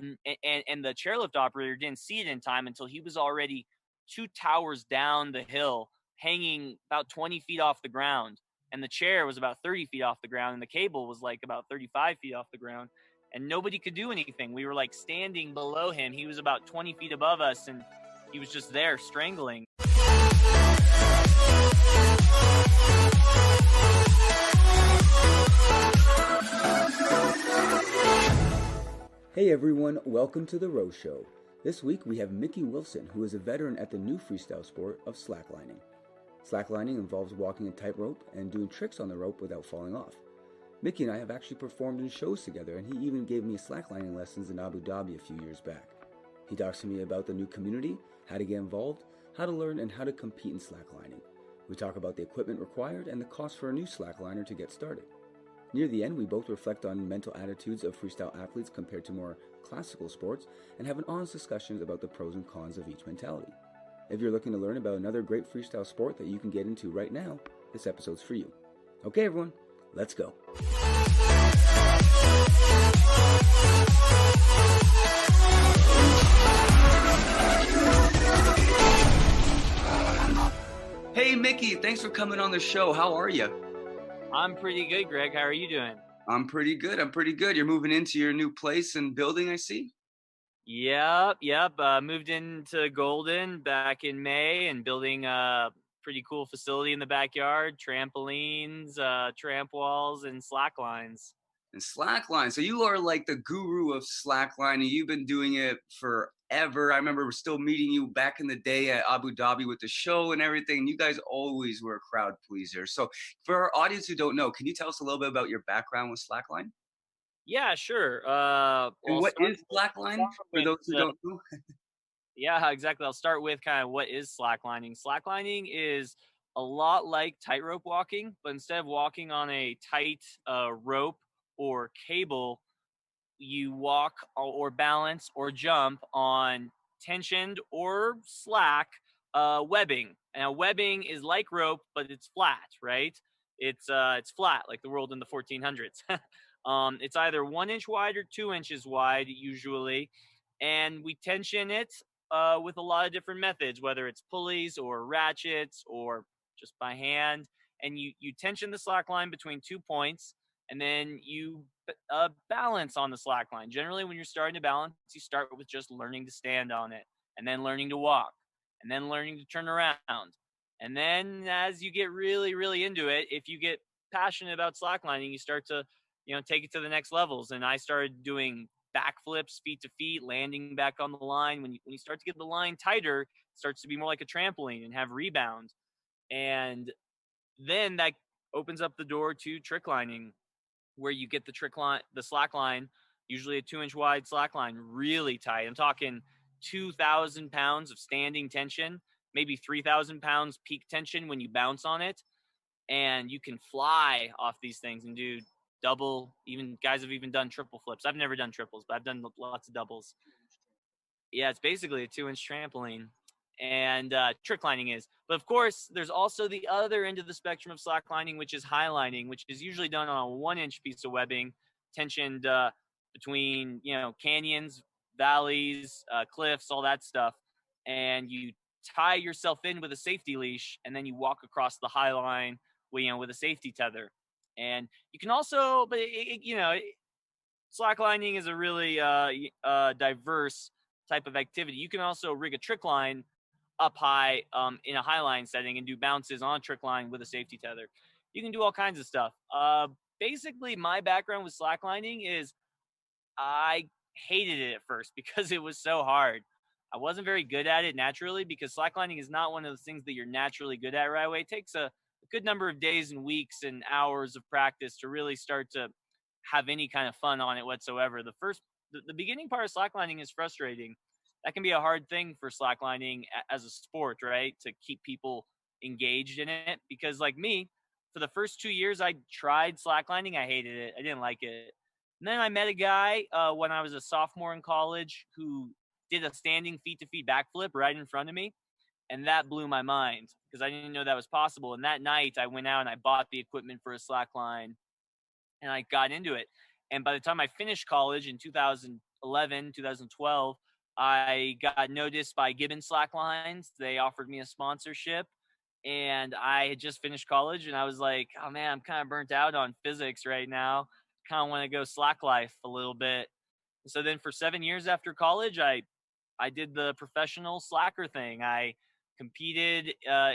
and the chairlift operator didn't see it in time until he was already 2 towers down the hill, hanging about 20 feet off the ground. And the chair was about 30 feet off the ground, and the cable was like about 35 feet off the ground. And nobody could do anything. We were like standing below him. He was about 20 feet above us, and he was just there strangling. Hey everyone, welcome to The Row Show. This week we have Mickey Wilson, who is a veteran at the new freestyle sport of slacklining. Slacklining involves walking a tightrope and doing tricks on the rope without falling off. Mickey and I have actually performed in shows together, and he even gave me slacklining lessons in Abu Dhabi a few years back. He talks to me about the new community, how to get involved, how to learn, and how to compete in slacklining. We talk about the equipment required and the cost for a new slackliner to get started. Near the end, we both reflect on mental attitudes of freestyle athletes compared to more classical sports and have an honest discussion about the pros and cons of each mentality. If you're looking to learn about another great freestyle sport that you can get into right now, this episode's for you. Okay, everyone, let's go. Hey, Mickey, thanks for coming on the show. How are you? I'm pretty good, Greg. How are you doing? I'm pretty good. You're moving into your new place and building, I see? Yep. Moved into Golden back in May and building a pretty cool facility in the backyard, trampolines, tramp walls, and slack lines. And slackline. So you are like the guru of slacklining. You've been doing it forever. I remember we're still meeting you back in the day at Abu Dhabi with the show and everything. You guys always were a crowd pleaser. So for our audience who don't know, can you tell us a little bit about your background with slackline? Yeah, sure. And what is slackline for those who don't know? Yeah, exactly. I'll start with kind of what is slacklining. Slacklining is a lot like tightrope walking, but instead of walking on a tight rope or cable, you walk or balance or jump on tensioned or slack webbing. Now, webbing is like rope, but it's flat, right? It's flat, like the world in the 1400s. It's either 1 inch wide or 2 inches wide, usually, and we tension it with a lot of different methods, whether it's pulleys or ratchets or just by hand. And you tension the slack line between 2 points, and then you balance on the slack line. Generally, when you're starting to balance, you start with just learning to stand on it, and then learning to walk, and then learning to turn around. And then as you get really, really into it, if you get passionate about slacklining, you start to, take it to the next levels. And I started doing backflips, feet to feet, landing back on the line. When you start to get the line tighter, it starts to be more like a trampoline and have rebound. And then that opens up the door to tricklining, where you get the slack line, usually a 2 inch wide slack line, really tight. I'm talking 2,000 pounds of standing tension, maybe 3,000 pounds peak tension when you bounce on it. And you can fly off these things and do double, even guys have even done triple flips. I've never done triples, but I've done lots of doubles. Yeah, it's basically a 2 inch trampoline. And tricklining is. But of course, there's also the other end of the spectrum of slacklining, which is highlining, which is usually done on a 1 inch piece of webbing, tensioned between, canyons, valleys, cliffs, all that stuff. And you tie yourself in with a safety leash, and then you walk across the high line with a safety tether. And you can also, but slacklining is a really diverse type of activity. You can also rig a trick line up high in a highline setting and do bounces on a trick line with a safety tether. You can do all kinds of stuff. Basically, my background with slacklining is I hated it at first because it was so hard. I wasn't very good at it naturally, because slacklining is not one of those things that you're naturally good at right away. It takes a good number of days and weeks and hours of practice to really start to have any kind of fun on it whatsoever. The beginning part of slacklining is frustrating. That can be a hard thing for slacklining as a sport, right? To keep people engaged in it. Because like me, for the first 2 years I tried slacklining, I hated it. I didn't like it. And then I met a guy when I was a sophomore in college who did a standing feet-to-feet backflip right in front of me. And that blew my mind because I didn't know that was possible. And that night I went out and I bought the equipment for a slackline and I got into it. And by the time I finished college in 2000, 2012, I got noticed by Gibbon Slacklines. They offered me a sponsorship, and I had just finished college, and I was like, oh man, I'm kind of burnt out on physics right now. Kind of want to go slack life a little bit. So then for 7 years after college, I did the professional slacker thing. I competed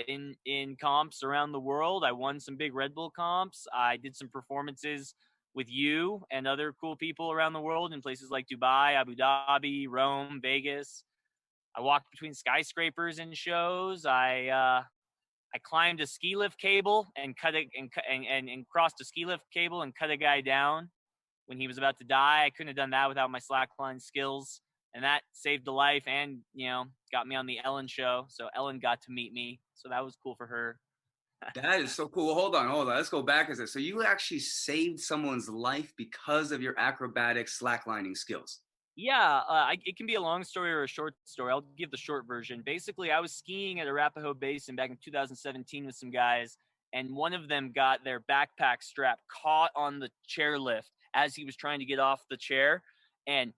in comps around the world. I won some big Red Bull comps. I did some performances with you and other cool people around the world in places like Dubai, Abu Dhabi, Rome, Vegas. I walked between skyscrapers in shows. I climbed a ski lift cable and cut it and crossed a ski lift cable and cut a guy down when he was about to die. I couldn't have done that without my slackline skills, and that saved a life and, got me on the Ellen show. So Ellen got to meet me. So that was cool for her. That is so cool. Well, hold on. Let's go back a second. So you actually saved someone's life because of your acrobatic slacklining skills. Yeah, it can be a long story or a short story. I'll give the short version. Basically, I was skiing at Arapahoe Basin back in 2017 with some guys, and one of them got their backpack strap caught on the chairlift as he was trying to get off the chair, and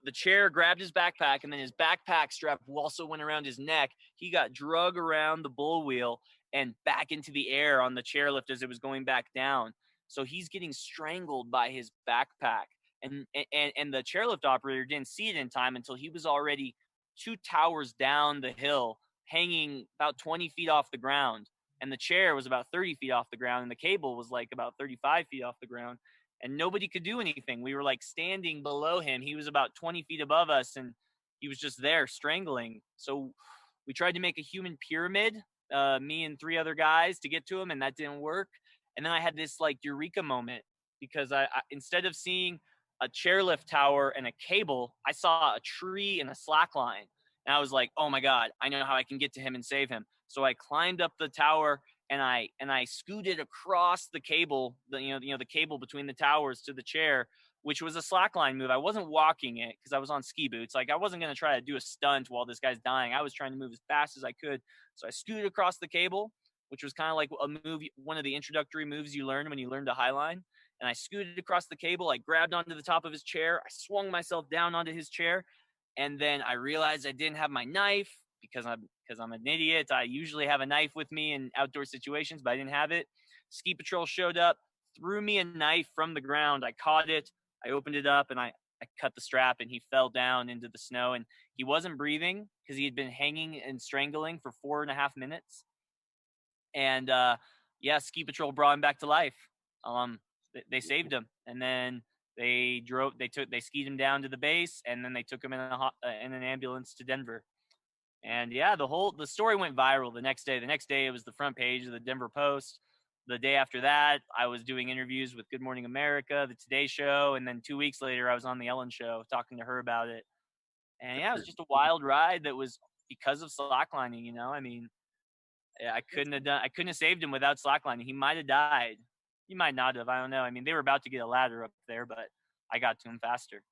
the chair grabbed his backpack, and then his backpack strap also went around his neck. He got drug around the bull wheel and back into the air on the chairlift as it was going back down. So he's getting strangled by his backpack. And the chairlift operator didn't see it in time until he was already 2 towers down the hill, hanging about 20 feet off the ground. And the chair was about 30 feet off the ground, and the cable was like about 35 feet off the ground. And nobody could do anything. We were like standing below him. He was about 20 feet above us, and he was just there strangling. So we tried to make a human pyramid, me and 3 other guys, to get to him, and that didn't work. And then I had this like eureka moment, because I instead of seeing a chairlift tower and a cable, I saw a tree and a slack line. And I was like, oh my God, I know how I can get to him and save him. So I climbed up the tower, and I scooted across the cable, the cable between the towers to the chair, which was a slackline move. I wasn't walking it because I was on ski boots. Like, I wasn't going to try to do a stunt while this guy's dying. I was trying to move as fast as I could. So I scooted across the cable, which was kind of like a move, one of the introductory moves you learn when you learn to highline. And I scooted across the cable. I grabbed onto the top of his chair. I swung myself down onto his chair. And then I realized I didn't have my knife because I'm an idiot. I usually have a knife with me in outdoor situations, but I didn't have it. Ski patrol showed up, threw me a knife from the ground. I caught it. I opened it up, and I cut the strap, and he fell down into the snow. And he wasn't breathing because he had been hanging and strangling for 4.5 minutes. And ski patrol brought him back to life. They saved him, and then they skied him down to the base, and then they took him in an ambulance to Denver. And yeah, the story went viral the next day. The next day, it was the front page of the Denver Post. The day after that, I was doing interviews with Good Morning America, the Today Show, and then 2 weeks later, I was on the Ellen Show talking to her about it. And yeah, it was just a wild ride that was because of slacklining. I mean, I couldn't have saved him without slacklining. He might have died. He might not have. I don't know. I mean, they were about to get a ladder up there, but I got to him faster.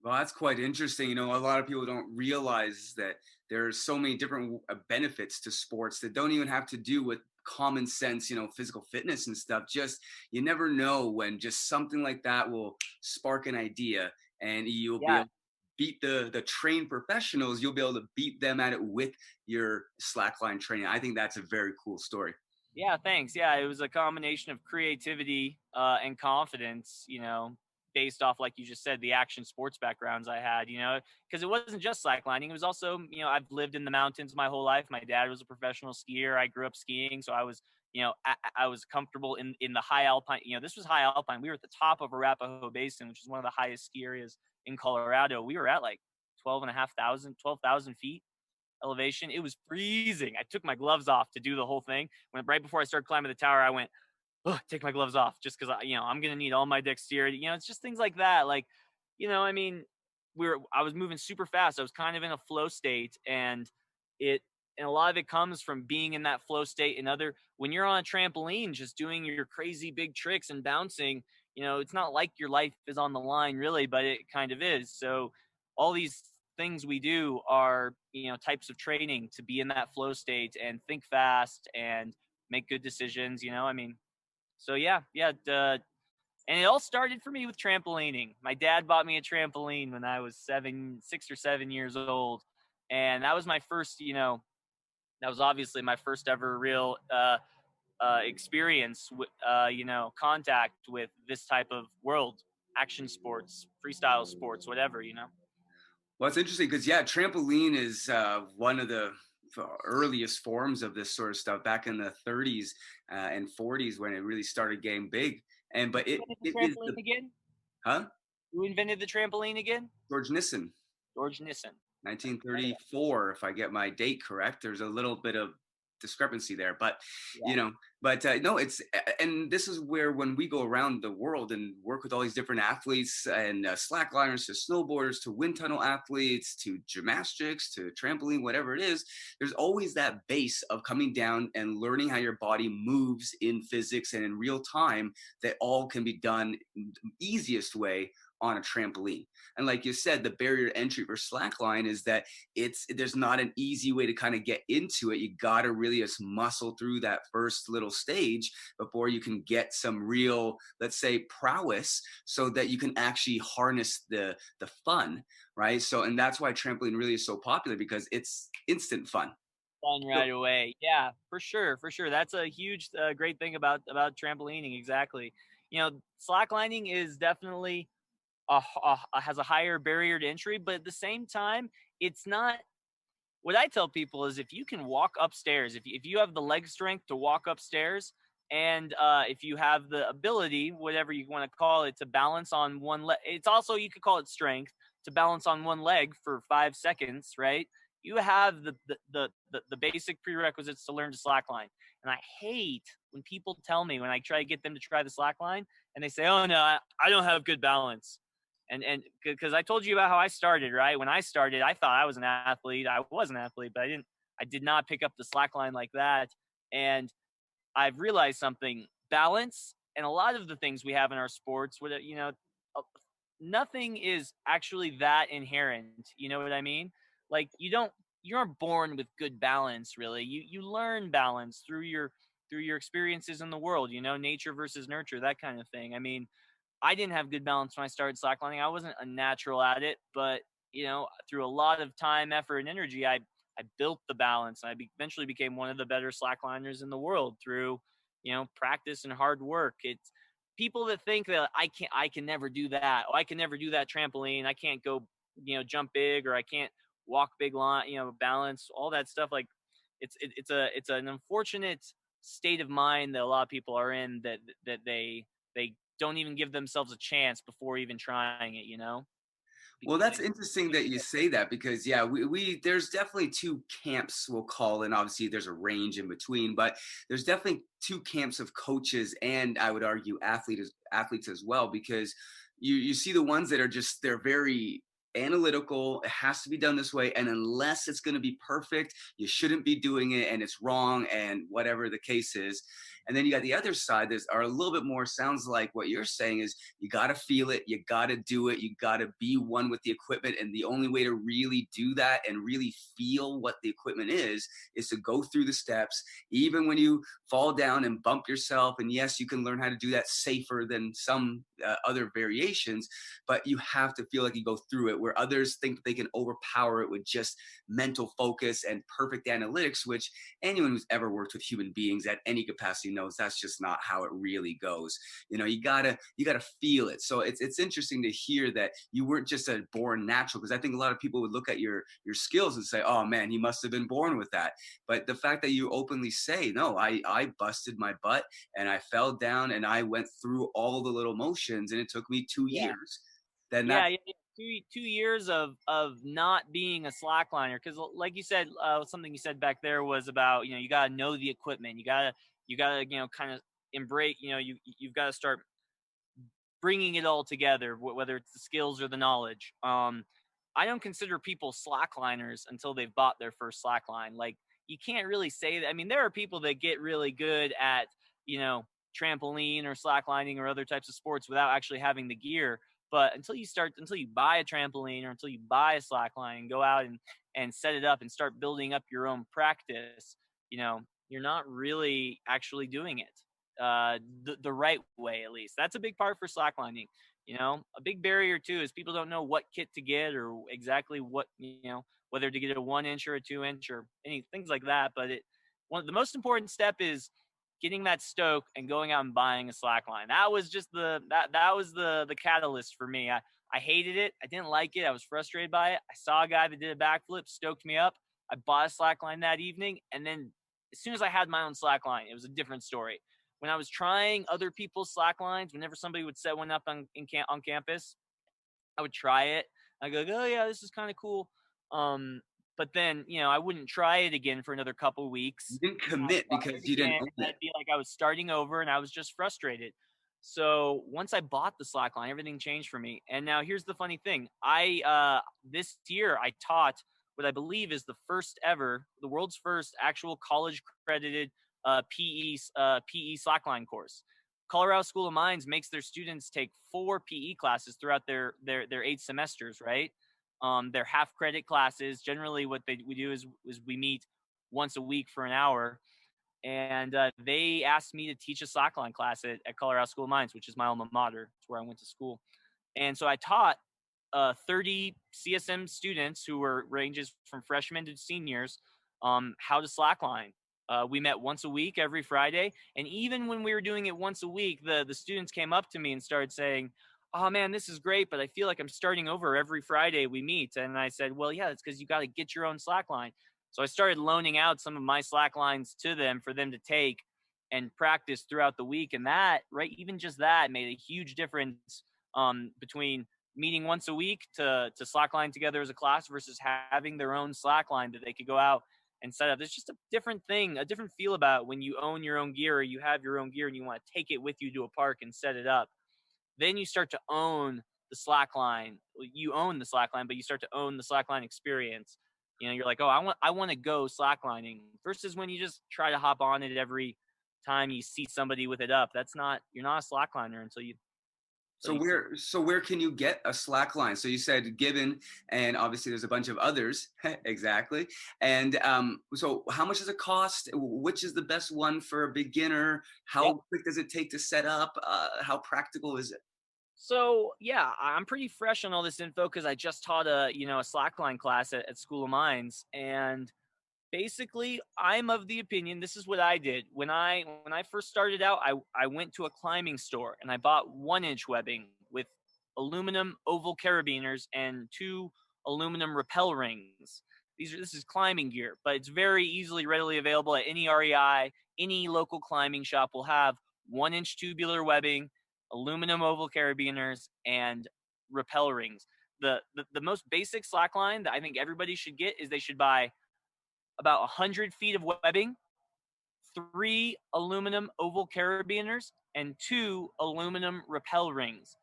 Well, that's quite interesting. A lot of people don't realize that there's so many different benefits to sports that don't even have to do with common sense, physical fitness and stuff. Just, you never know when just something like that will spark an idea, and you'll be able to beat the trained professionals. You'll be able to beat them at it with your slackline training. I think that's a very cool story. Yeah, thanks. Yeah, it was a combination of creativity and confidence, based off, like you just said, the action sports backgrounds I had, because it wasn't just slacklining. It was also, I've lived in the mountains my whole life. My dad was a professional skier. I grew up skiing. So I was, I was comfortable in the high alpine. This was high alpine. We were at the top of Arapahoe Basin, which is one of the highest ski areas in Colorado. We were at like 12,000 feet elevation. It was freezing. I took my gloves off to do the whole thing. Right before I started climbing the tower, I went, oh, take my gloves off, just because I'm gonna need all my dexterity. It's just things like that. Like, I mean, I was moving super fast. I was kind of in a flow state, and a lot of it comes from being in that flow state. When you're on a trampoline, just doing your crazy big tricks and bouncing, it's not like your life is on the line really, but it kind of is. So all these things we do are, types of training to be in that flow state and think fast and make good decisions. I mean, so yeah. And it all started for me with trampolining. My dad bought me a trampoline when I was 6 or 7 years old. And that was my first, that was obviously my first ever real experience, contact with this type of world, action sports, freestyle sports, whatever. Well, it's interesting because yeah, trampoline is one of the earliest forms of this sort of stuff back in the 30s and 40s when it really started getting big. And but Who it invented the it is trampoline again? huh Who invented the trampoline again? George Nissen, George Nissen. None of that. 1934, if I get my date correct. There's a little bit of discrepancy there, but Yeah. you know, but no, it's and this is where when we go around the world and work with all these different athletes and slackliners to snowboarders to wind tunnel athletes to gymnastics to trampoline, whatever it is, there's always that base of coming down and learning how your body moves in physics and in real time that all can be done easiest way on a trampoline. And like you said, the barrier to entry for slackline is that there's not an easy way to kind of get into it. You got to really just muscle through that first little stage before you can get some real, let's say, prowess, so that you can actually harness the fun, right? So, and that's why trampoline really is so popular, because it's instant fun. Fun So, right away. Yeah, for sure, for sure. That's a huge, great thing about trampolining. Exactly. Slacklining is definitely has a higher barrier to entry, but at the same time, it's not. What I tell people is, if you can walk upstairs, if you have the leg strength to walk upstairs, and if you have the ability, whatever you want to call it, to balance on one leg, it's also, you could call it strength, to balance on one leg for 5 seconds, right? You have the basic prerequisites to learn to slackline. And I hate when people tell me, when I try to get them to try the slackline, and they say, "Oh no, I don't have good balance." And because I told you about how I started, right? When I started, I thought I was an athlete. I was an athlete, but I did not pick up the slack line like that. And I've realized something: balance and a lot of the things we have in our sports, uh, nothing is actually that inherent. You know what I mean? Like, you aren't born with good balance, really. You learn balance through your experiences in the world, nature versus nurture, that kind of thing. I mean, I didn't have good balance when I started slacklining. I wasn't a natural at it, but through a lot of time, effort, and energy, I built the balance. And eventually became one of the better slackliners in the world through practice and hard work. It's people that think that I can never do that. Oh, I can never do that trampoline. I can't go jump big, or I can't walk big line. Balance, all that stuff. Like, it's an unfortunate state of mind that a lot of people are in, that they don't even give themselves a chance before even trying it. well, Because that's interesting that you say that, because yeah, we there's definitely two camps, we'll call, and obviously there's a range in between, but there's definitely two camps of coaches, and I would argue athletes as well, because you see the ones that are just, they're very analytical. It has to be done this way, and unless it's going to be perfect, you shouldn't be doing it, and it's wrong, and whatever the case is. And then you got the other side that are a little bit more, sounds like what you're saying is, you got to feel it, you got to do it, you got to be one with the equipment. And the only way to really do that and really feel what the equipment is to go through the steps, even when you fall down and bump yourself. And yes, you can learn how to do that safer than some other variations, but you have to feel like you go through it, where others think they can overpower it with just mental focus and perfect analytics, which anyone who's ever worked with human beings at any capacity knows that's just not how it really goes. You gotta feel it. So it's interesting to hear that you weren't just a born natural, because I think a lot of people would look at your skills and say, oh man, he must have been born with that. But the fact that you openly say, no, I busted my butt and I fell down and I went through all the little motions and it took me two yeah, years then yeah, that's yeah. 2 years of not being a slackliner, because like you said, something you said back there was about, you got to know the equipment. You got to kind of embrace. You've got to start bringing it all together, whether it's the skills or the knowledge. I don't consider people slackliners until they've bought their first slackline. Like, you can't really say that. I mean, there are people that get really good at, you know, trampoline or slacklining or other types of sports without actually having the gear. But until you buy a trampoline or until you buy a slackline and go out and set it up and start building up your own practice, you're not really actually doing it. the right way, at least. That's a big part for slacklining. A big barrier too is people don't know what kit to get or exactly what, whether to get a 1 inch or a 2 inch or any things like that. But one of the most important step is getting that stoke and going out and buying a slackline. That was just that was the catalyst for me. I hated it. I didn't like it. I was frustrated by it. I saw a guy that did a backflip, stoked me up. I bought a slackline that evening, and then as soon as I had my own slackline, it was a different story. When I was trying other people's slacklines, whenever somebody would set one up on campus, I would try it. I go, oh yeah, this is kind of cool. But then, I wouldn't try it again for another couple of weeks. You didn't commit because you didn't own it. I'd be like I was starting over and I was just frustrated. So once I bought the slackline, everything changed for me. And now here's the funny thing. This year I taught what I believe is the world's first actual college credited PE slackline course. Colorado School of Mines makes their students take 4 PE classes throughout their 8 semesters, right? They're half credit classes. Generally what we do is we meet once a week for an hour. And they asked me to teach a slackline class at Colorado School of Mines, which is my alma mater. It's where I went to school. And so I taught 30 CSM students who were ranges from freshmen to seniors how to slackline. We met once a week every Friday. And even when we were doing it once a week, the students came up to me and started saying, oh man, this is great, but I feel like I'm starting over every Friday we meet. And I said, well, yeah, it's because you got to get your own slackline. So I started loaning out some of my slacklines to them for them to take and practice throughout the week. And that, right, even just that made a huge difference between meeting once a week to slackline together as a class versus having their own slackline that they could go out and set up. There's just a different thing, a different feel about when you own your own gear or you have your own gear and you want to take it with you to a park and set it up. Then you start to own the slackline. You own the slackline, but you start to own the slackline experience. You're like, oh, I want to go slacklining versus when you just try to hop on it every time you see somebody with it up. You're not a slackliner until you. So where can you get a slackline? So you said Gibbon, and obviously there's a bunch of others. Exactly. And so how much does it cost? Which is the best one for a beginner? How quick does it take to set up? How practical is it? So yeah, I'm pretty fresh on all this info because I just taught a slackline class at School of Mines, and basically I'm of the opinion, this is what I did when I first started out. I went to a climbing store and I bought 1-inch webbing with aluminum oval carabiners and 2 aluminum rappel rings. This is climbing gear, but it's very readily available at any REI. Any local climbing shop will have 1-inch tubular webbing, aluminum oval carabiners, and rappel rings. The most basic slackline that I think everybody should get is they should buy about 100 feet of webbing, 3 aluminum oval carabiners, and 2 aluminum rappel rings.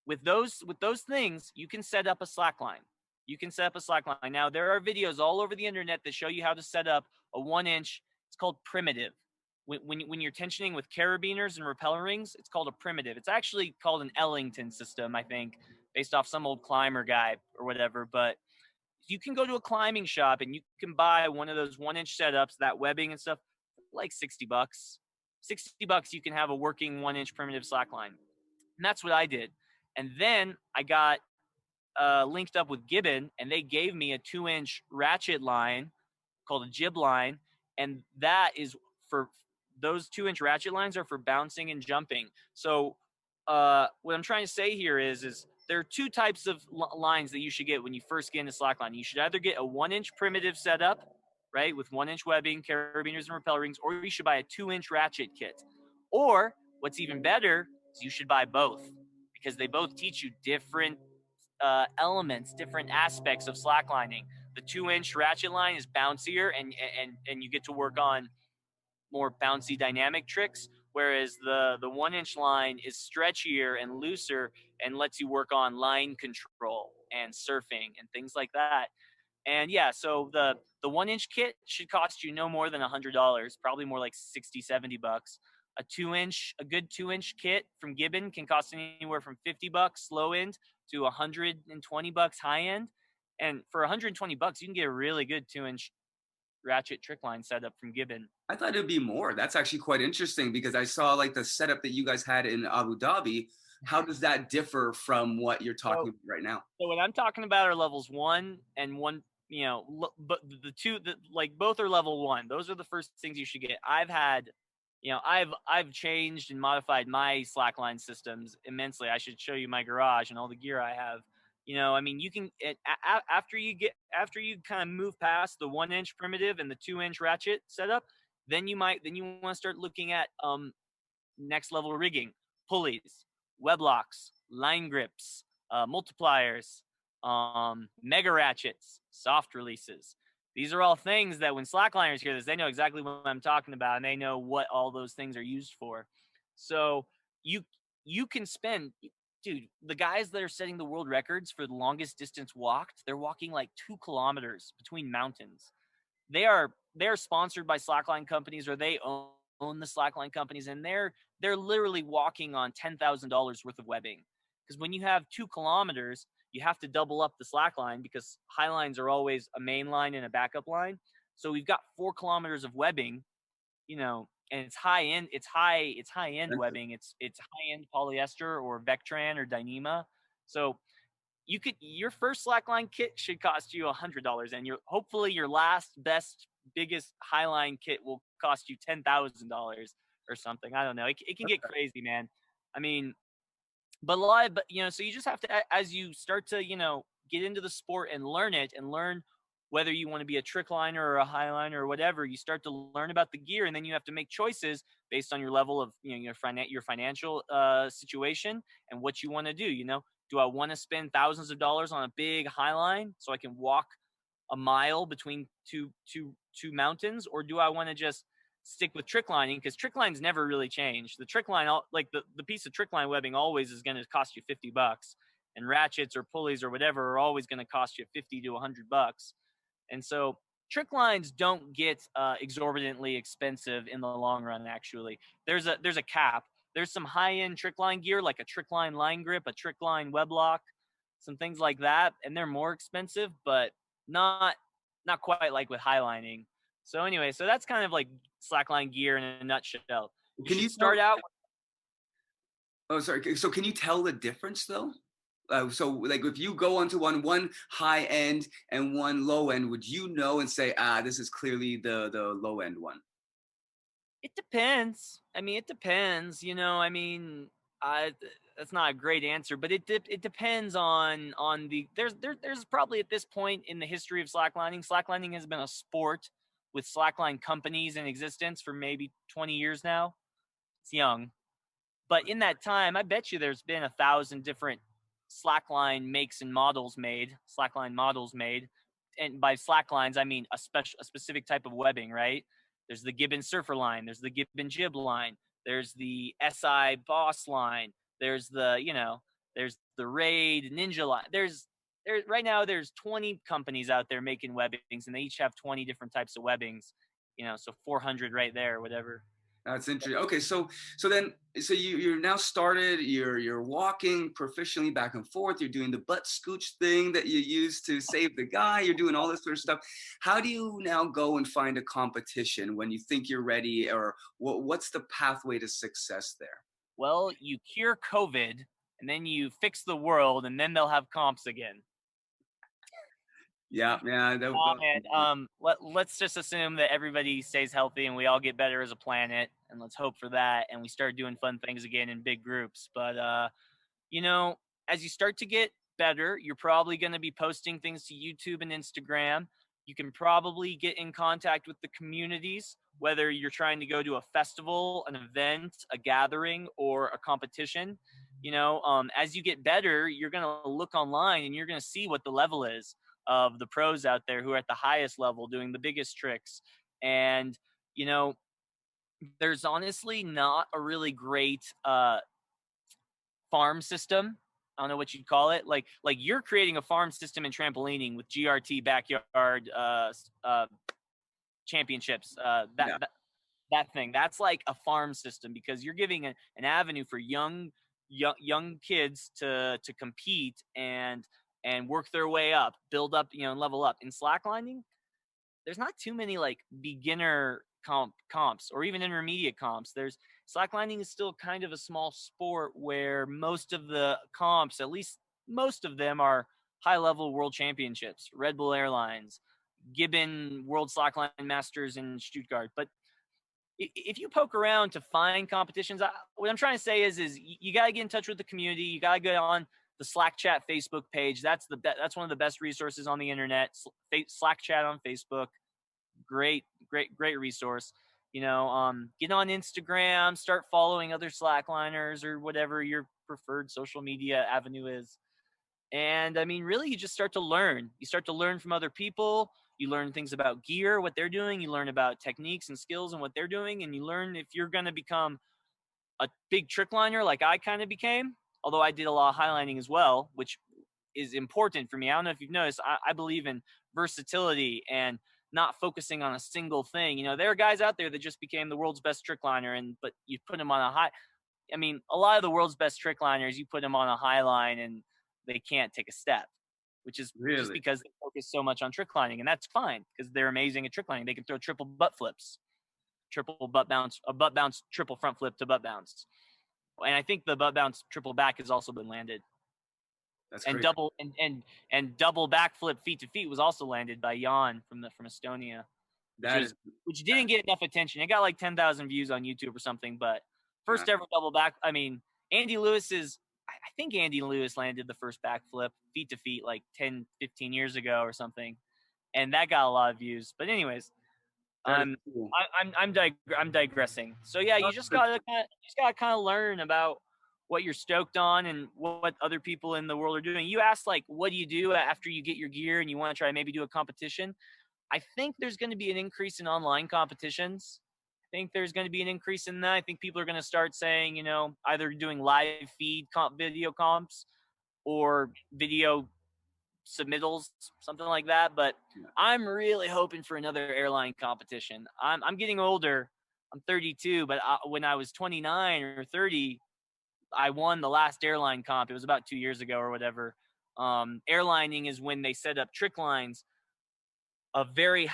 With those things, you can set up a slackline. Now, there are videos all over the internet that show you how to set up a 1-inch. It's called primitive. When you're tensioning with carabiners and rappel rings, it's called a primitive. It's actually called an Ellington system, I think, based off some old climber guy or whatever. But you can go to a climbing shop and you can buy one of those 1-inch setups, that webbing and stuff, like $60. $60, you can have a working 1-inch primitive slackline. And that's what I did. And then I got linked up with Gibbon, and they gave me a 2-inch ratchet line called a jib line. And that is for those 2-inch ratchet lines are for bouncing and jumping. So what I'm trying to say here is there are 2 types of lines that you should get when you first get into slackline. You should either get a 1-inch primitive setup, right, with 1-inch webbing, carabiners, and rappel rings, or you should buy a 2-inch ratchet kit. Or what's even better is you should buy both, because they both teach you different elements, different aspects of slacklining. The 2-inch ratchet line is bouncier, and you get to work on more bouncy dynamic tricks, whereas the 1-inch line is stretchier and looser and lets you work on line control and surfing and things like that. And yeah, so the 1-inch kit should cost you no more than $100, probably more like $60-$70. A good 2-inch kit from Gibbon can cost anywhere from $50 low end to $120 high end. And for $120, you can get a really good 2-inch ratchet trick line setup from Gibbon. I thought it'd be more. That's actually quite interesting because I saw like the setup that you guys had in Abu Dhabi. How does that differ from what you're talking So, about right now? so what I'm talking about are levels 1 and 1. But the two that like both are level 1. Those are the first things you should get. I've changed and modified my slackline systems immensely. I should show you my garage and all the gear I have. I mean, you can after you kind of move past the 1-inch primitive and the 2-inch ratchet setup, then you want to start looking at next level rigging, pulleys, web locks, line grips, multipliers, mega ratchets, soft releases. These are all things that when slackliners hear this, they know exactly what I'm talking about, and they know what all those things are used for. So you can spend, dude, the guys that are setting the world records for the longest distance walked, they're walking like 2 kilometers between mountains. They're sponsored by slackline companies, or they own the slackline companies, and they're literally walking on $10,000 worth of webbing. Because when you have 2 kilometers, you have to double up the slackline because highlines are always a main line and a backup line. So we've got 4 kilometers of webbing, and it's high end. It's high end webbing. It's high end polyester or Vectran or Dyneema. So your first slackline kit should cost you $100, and hopefully your last best biggest highline kit will cost you $10,000 or something. I don't know. It can get crazy, man. I mean, but so you just have to, as you start to get into the sport and learn it and learn whether you want to be a trick liner or a highliner or whatever, you start to learn about the gear, and then you have to make choices based on your level of your financial situation and what you want to do. Do I want to spend thousands of dollars on a big highline so I can walk a mile between two mountains, or do I want to just stick with trick lining? Because trick lines never really change. The trick line, like the piece of trick line webbing, always is going to cost you $50, and ratchets or pulleys or whatever are always going to cost you $50 to $100. And so trick lines don't get exorbitantly expensive in the long run. Actually, there's a cap. There's some high-end trick line gear like a trick line grip, a trick line web lock, some things like that, and they're more expensive, but not quite like with highlining. So anyway, so that's kind of like slackline gear in a nutshell. Can you start out? Oh, sorry. So can you tell the difference though? So like if you go onto one high end and one low end, would you know and say, this is clearly the low end one? It depends. I mean, it depends. That's not a great answer, but it depends on the. There's probably at this point in the history of slacklining. Slacklining has been a sport with slackline companies in existence for maybe 20 years now. It's young, but in that time, I bet you there's been 1,000 different slackline makes and models made. Slackline models made, and by slacklines I mean a specific type of webbing, right? There's the Gibbon Surfer line. There's the Gibbon Jib line. There's the SI Boss line. There's there's the Raid Ninja line. There's right now there's 20 companies out there making webbings, and they each have 20 different types of webbings. So 400 right there, whatever. That's interesting. Okay, so you're now started. You're walking proficiently back and forth. You're doing the butt scooch thing that you use to save the guy. You're doing all this sort of stuff. How do you now go and find a competition when you think you're ready, or what's the pathway to success there? Well, you cure COVID, and then you fix the world, and then they'll have comps again. Yeah. Man. Let's just assume that everybody stays healthy and we all get better as a planet, and let's hope for that, and we start doing fun things again in big groups. But as you start to get better, you're probably going to be posting things to YouTube and Instagram. You can probably get in contact with the communities, whether you're trying to go to a festival, an event, a gathering, or a competition. As you get better, you're going to look online and you're going to see what the level is of the pros out there who are at the highest level doing the biggest tricks. And, there's honestly not a really great farm system. I don't know what you'd call it. Like you're creating a farm system in trampolining with GRT backyard championships. That thing, that's like a farm system, because you're giving an avenue for young kids to compete and work their way up, build up, and level up. In slacklining, there's not too many like beginner comps or even intermediate comps. There's slacklining is still kind of a small sport where most of the comps, at least most of them, are high level world championships, Red Bull Airlines, Gibbon World Slackline Masters in Stuttgart. But if you poke around to find competitions, what I'm trying to say is you got to get in touch with the community. You got to get on the Slack Chat Facebook page. That's one of the best resources on the internet. Slack Chat on Facebook, great resource. Get on Instagram, start following other slackliners or whatever your preferred social media avenue is. And I mean, really, you just start to learn. You start to learn from other people. You learn things about gear, what they're doing. You learn about techniques and skills and what they're doing. And you learn if you're going to become a big trickliner like I kind of became, although I did a lot of highlining as well, which is important for me. I don't know if you've noticed, I believe in versatility and not focusing on a single thing. There are guys out there that just became the world's best trickliner, but you put them on a high. I mean, a lot of the world's best trickliners, you put them on a high line and they can't take a step, which is Really? just because they focus so much on tricklining, and that's fine because they're amazing at tricklining. They can throw triple butt flips, triple butt bounce, a butt bounce, triple front flip to butt bounce, and I think the butt bounce triple back has also been landed. That's and crazy. double and double backflip feet to feet was also landed by Jan from Estonia, which didn't get enough attention. It got like 10,000 views on YouTube or something, but first ever double back. I mean, I think Andy Lewis landed the first backflip feet to feet like 10, 15 years ago or something, and that got a lot of views. But anyways, Cool. I'm digressing. So yeah, you just gotta kind of learn about what you're stoked on and what other people in the world are doing. You asked like, what do you do after you get your gear and you want to try maybe do a competition? I think there's going to be an increase in online competitions. I think there's going to be an increase in that. I think people are going to start saying, either doing live feed video comps or video submittals, something like that. But I'm really hoping for another airline competition. I'm getting older. I'm 32, but when I was 29 or 30, I won the last airline comp. It was about 2 years ago or whatever. Airlining is when they set up trick lines at a very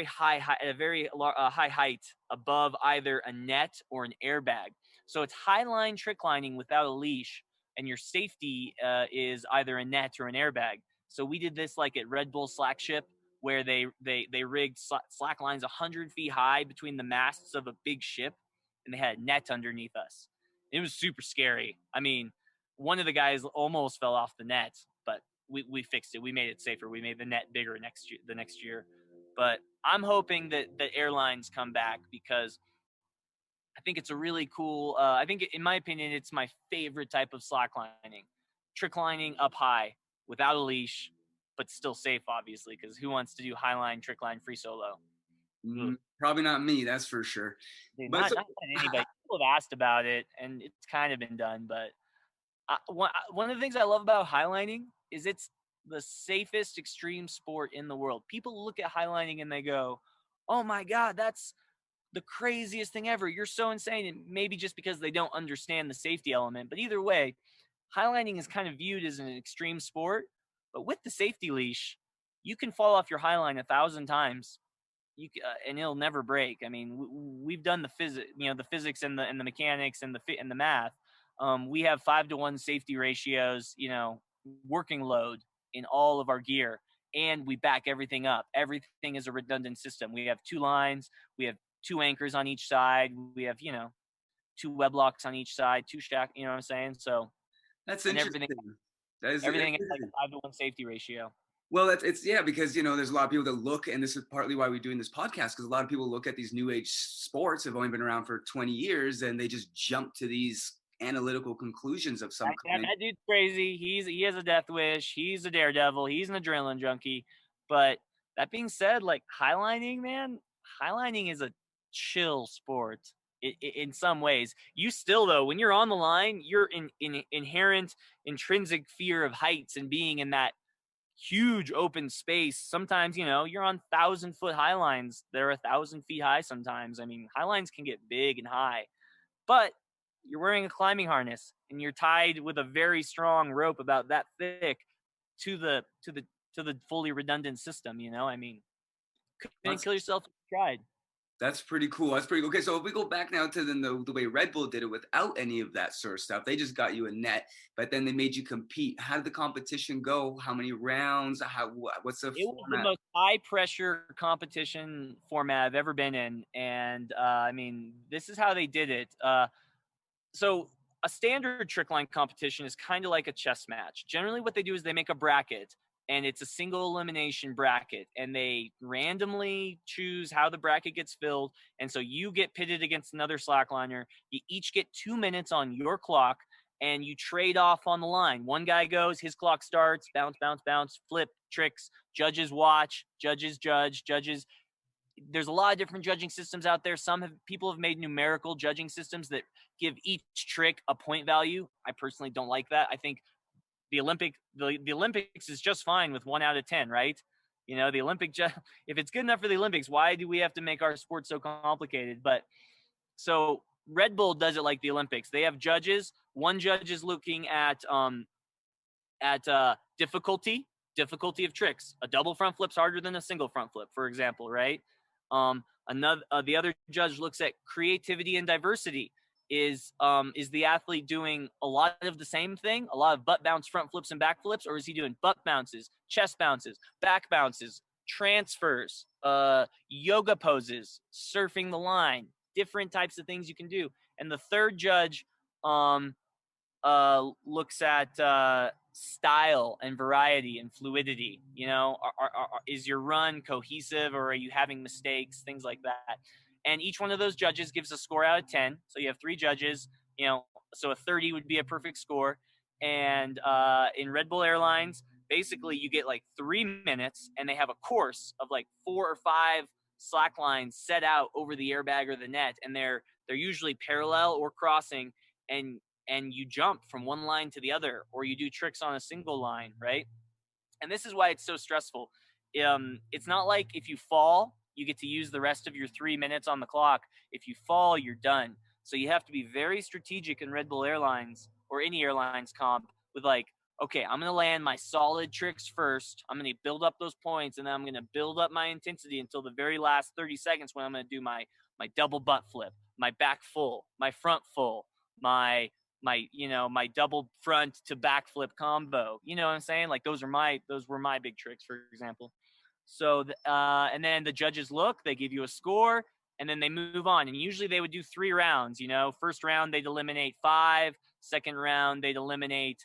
high height above either a net or an airbag. So it's highline trick lining without a leash, and your safety is either a net or an airbag. So we did this like at Red Bull Slack Ship, where they rigged slack lines 100 feet high between the masts of a big ship, and they had a net underneath us. It was super scary. I mean, one of the guys almost fell off the net, but we fixed it. We made it safer. We made the net bigger the next year. But I'm hoping that airlines come back because I think it's a really cool. I think, in my opinion, it's my favorite type of slacklining. Tricklining up high without a leash, but still safe, obviously, because who wants to do highline, trickline, free solo? Probably not me, that's for sure. Dude, not anybody. People have asked about it, and it's kind of been done. But one of the things I love about highlining is it's the safest extreme sport in the world. People look at highlining and they go, "Oh my God, that's the craziest thing ever. You're so insane." And maybe just because they don't understand the safety element. But either way, highlining is kind of viewed as an extreme sport. But with the safety leash, you can fall off your highline 1,000 times. And it'll never break. I mean, we've done the physics and the mechanics and the math. We have 5-to-1 safety ratios, working load in all of our gear, and we back everything up. Everything is a redundant system. We have 2 lines, we have 2 anchors on each side, we have 2 web locks on each side, 2 stack. You know what I'm saying? So that's interesting. Everything is like a 5-to-1 safety ratio. Well, because there's a lot of people that look, and this is partly why we're doing this podcast, because a lot of people look at these new age sports have only been around for 20 years, and they just jump to these analytical conclusions of some kind. That dude's crazy. He has a death wish. He's a daredevil. He's an adrenaline junkie. But that being said, like highlining is a chill sport in some ways. You still, though, when you're on the line, you're in inherent intrinsic fear of heights and being in that huge open space. Sometimes, you're on 1,000-foot high lines. They're 1,000 feet high sometimes. I mean, high lines can get big and high, but you're wearing a climbing harness and you're tied with a very strong rope about that thick to the fully redundant system. I mean, Couldn't kill yourself if you tried. That's pretty cool. That's pretty cool. Okay, so if we go back now to the way Red Bull did it without any of that sort of stuff, they just got you a net, but then they made you compete. How did the competition go? How many rounds? What's the It was the format? most high pressure competition format I've ever been in, and I mean, this is how they did it. So a standard trickline competition is kind of like a chess match. Generally, what they do is they make a bracket, and it's a single elimination bracket, and they randomly choose how the bracket gets filled. And so you get pitted against another slackliner. You each get 2 minutes on your clock, and you trade off on the line. One guy goes, his clock starts, bounce, bounce, bounce, flip, tricks, judges watch, judges judge, judges. There's a lot of different judging systems out there. People have made numerical judging systems that give each trick a point value. I personally don't like that. I think the Olympics is just fine with 1 out of 10, right? You know, if it's good enough for the Olympics, why do we have to make our sport so complicated? But so Red Bull does it like the Olympics. They have judges. One judge is looking at difficulty of tricks. A double front flip's harder than a single front flip, for example, right? The other judge looks at creativity and diversity. Is the athlete doing a lot of the same thing, a lot of butt bounce front flips and back flips, or is he doing butt bounces, chest bounces, back bounces, transfers, yoga poses, surfing the line, different types of things you can do? And the third judge looks at style and variety and fluidity. You know, is your run cohesive, or are you having mistakes, things like that? And each one of those judges gives a score out of 10. So you have 3 judges, you know, so a 30 would be a perfect score. And in Red Bull Airlines, basically you get like 3 minutes, and they have a course of like 4 or 5 slack lines set out over the airbag or the net, and they're usually parallel or crossing, and you jump from one line to the other, or you do tricks on a single line, right? And this is why it's so stressful. It's not like if you fall, you get to use the rest of your 3 minutes on the clock. If you fall, you're done. So you have to be very strategic in Red Bull Airlines or any airlines comp with like, okay, I'm going to land my solid tricks first. I'm going to build up those points, and then I'm going to build up my intensity until the very last 30 seconds when I'm going to do my double butt flip, my back full, my front full, my double front to back flip combo. You know what I'm saying? Like those were my big tricks, for example. So, and then the judges look, they give you a score, and then they move on. And usually they would do 3 rounds. You know, first round they'd eliminate 5, second round they'd eliminate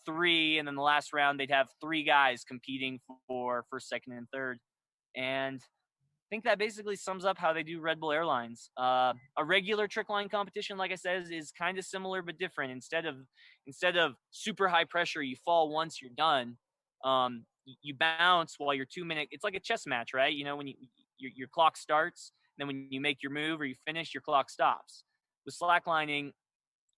3, and then the last round they'd have 3 guys competing for first, second, and third. And I think that basically sums up how they do Red Bull Airlines. A regular trickline competition, like I said, is kind of similar but different. Instead of super high pressure, you fall once, you're done. You bounce while you're 2 minute. It's like a chess match, right? You know, when your clock starts, then when you make your move or you finish, your clock stops. With slacklining,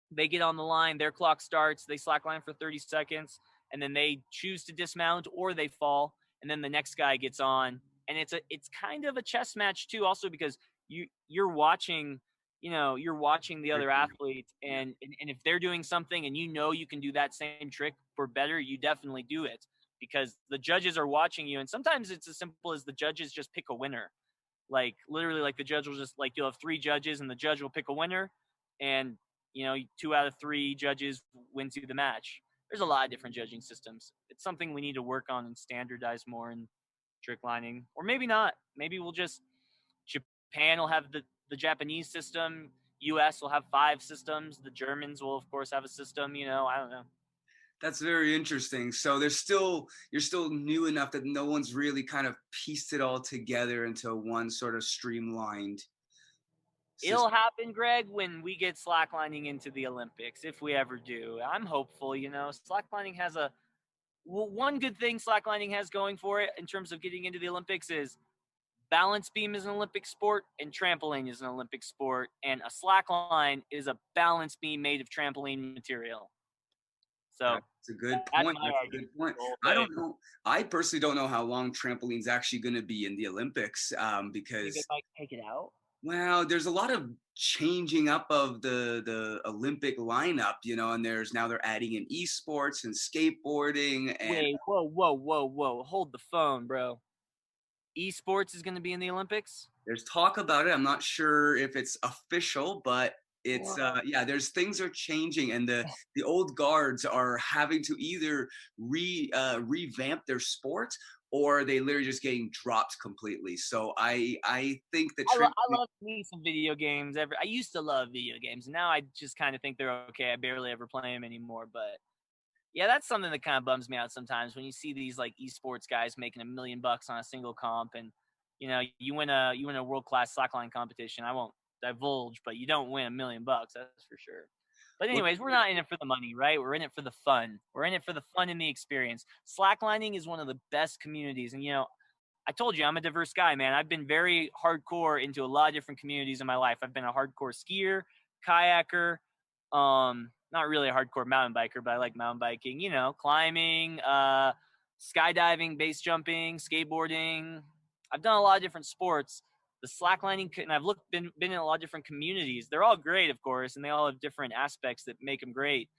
they get on the line, their clock starts, they slackline for 30 seconds, and then they choose to dismount or they fall, and then the next guy gets on. And it's kind of a chess match too, also because you're watching, you're watching the other athlete, and if they're doing something and you can do that same trick for better, you definitely do it because the judges are watching you. And sometimes it's as simple as the judges just pick a winner. Like literally, like the judge will just like, you'll have 3 judges and the judge will pick a winner, and 2 out of 3 judges wins you the match. There's a lot of different judging systems. It's something we need to work on and standardize more in trick lining, or maybe not. Maybe we'll just, Japan will have the Japanese system, US will have 5 systems, the Germans will of course have a system. I don't know. That's very interesting. So you're still new enough that no one's really kind of pieced it all together into one sort of streamlined system. It'll happen, Greg, when we get slacklining into the Olympics, if we ever do. I'm hopeful. Slacklining has one good thing slacklining has going for it in terms of getting into the Olympics is balance beam is an Olympic sport and trampoline is an Olympic sport, and a slackline is a balance beam made of trampoline material. So that's a good point. I don't know. I personally don't know how long trampoline's actually going to be in the Olympics because they might take it out. Well, there's a lot of changing up of the Olympic lineup, and they're adding in esports and skateboarding. And wait, whoa! Hold the phone, bro. esports is going to be in the Olympics? There's talk about it. I'm not sure if it's official, but it's Wow. yeah. There's things are changing, and the old guards are having to either revamp their sport, or they literally just getting dropped completely. So I think the trend. I love me some video games. I used to love video games, and now I just kind of think they're okay. I barely ever play them anymore. But yeah, that's something that kind of bums me out sometimes when you see these like esports guys making $1 million on a single comp, and you win a world class slackline competition. I won't divulge, but you don't win $1 million. That's for sure. But anyways, we're not in it for the money, right? We're in it for the fun. We're in it for the fun and the experience. Slacklining is one of the best communities, and I told you I'm a diverse guy, man. I've been very hardcore into a lot of different communities in my life. I've been a hardcore skier, kayaker, not really a hardcore mountain biker, but I like mountain biking, climbing, skydiving, base jumping, skateboarding. I've done a lot of different sports. The slacklining, and I've been in a lot of different communities. They're all great, of course, and they all have different aspects that make them great.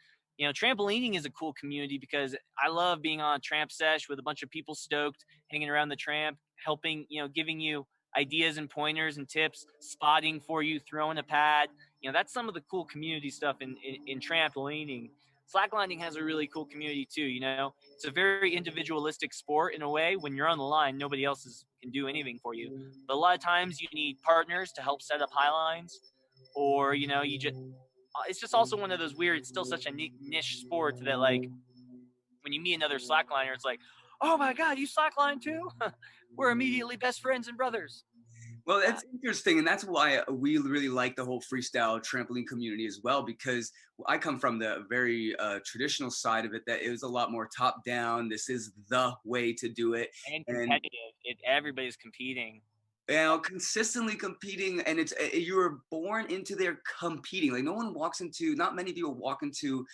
Trampolining is a cool community because I love being on a tramp sesh with a bunch of people stoked, hanging around the tramp, helping, giving you ideas and pointers and tips, spotting for you, throwing a pad. That's some of the cool community stuff in trampolining. Slacklining has a really cool community too. It's a very individualistic sport in a way. When you're on the line, nobody else can do anything for you. But a lot of times you need partners to help set up high lines, or you just it's just also one of those weird, it's still such a niche sport that like when you meet another slackliner, it's like, oh my God, you slackline too? We're immediately best friends and brothers. Well, that's interesting, and that's why we really like the whole freestyle trampoline community as well. Because I come from the very traditional side of it, that it was a lot more top down. This is the way to do it, And and competitive. Everybody's competing. consistently competing, and it's you were born into their competing. Like not many people walk into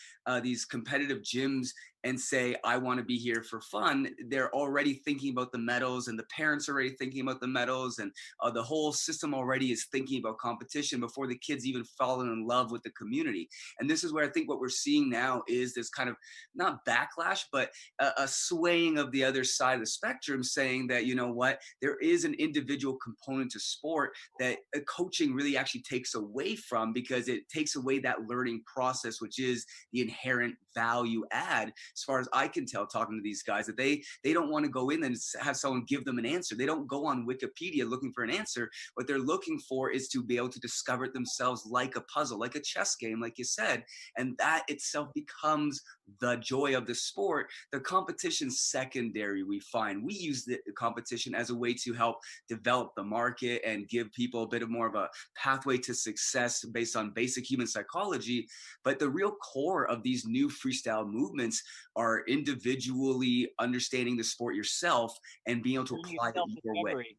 these competitive gyms and say, I want to be here for fun. They're already thinking about the medals, and the parents are already thinking about the medals, and the whole system already is thinking about competition before the kids even fall in love with the community. And this is where I think what we're seeing now is this kind of not backlash, but a swaying of the other side of the spectrum, saying that, you know what, there is an individual component to sport that coaching really actually takes away from, because it takes away that learning process, which is the inherent value add, as far as I can tell, talking to these guys, that they don't want to go in and have someone give them an answer. They don't go on Wikipedia looking for an answer. What they're looking for is to be able to discover it themselves, like a puzzle, like a chess game, like you said. And that itself becomes the joy of the sport. The competition's secondary, we find. We use the competition as a way to help develop the market and give people a bit of more of a pathway to success based on basic human psychology. But the real core of these new freestyle movements are individually understanding the sport yourself and being able to apply it your way.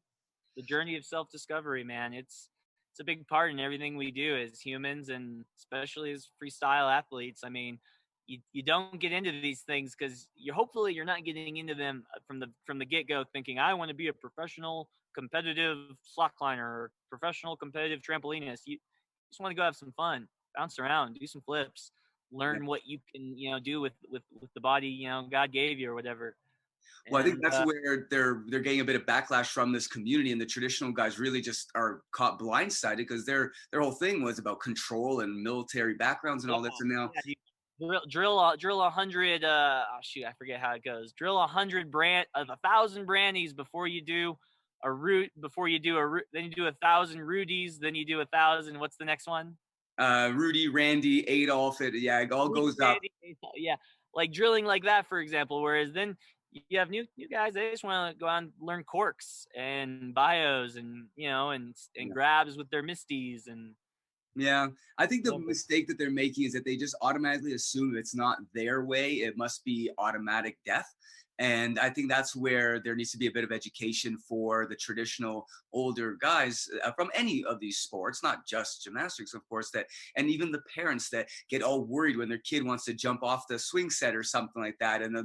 The journey of self-discovery, man. It's a big part in everything we do as humans, and especially as freestyle athletes. I mean, you don't get into these things because hopefully you're not getting into them from the get-go thinking I want to be a professional competitive slackliner or professional competitive trampolinist. You just want to go have some fun, bounce around, do some flips, learn what you can do with the body God gave you or whatever. Well, I think that's where they're getting a bit of backlash from this community, and the traditional guys really just are caught blindsided, because their whole thing was about control and military backgrounds and all this. And now drill 100. Shoot, I forget how it goes. Drill 1,000 brandies before you do a root. Then you do 1,000 Rudies. Then you do 1,000. What's the next one? Rudy, Randy, Adolf. It all goes up. Yeah, like drilling like that, for example. Whereas then you have new guys, they just want to go out and learn corks and bios and grabs with their misties. And yeah, I think the mistake that they're making is that they just automatically assume if it's not their way, it must be automatic death. And I think that's where there needs to be a bit of education for the traditional older guys from any of these sports, not just gymnastics, of course, and even the parents that get all worried when their kid wants to jump off the swing set or something like that. And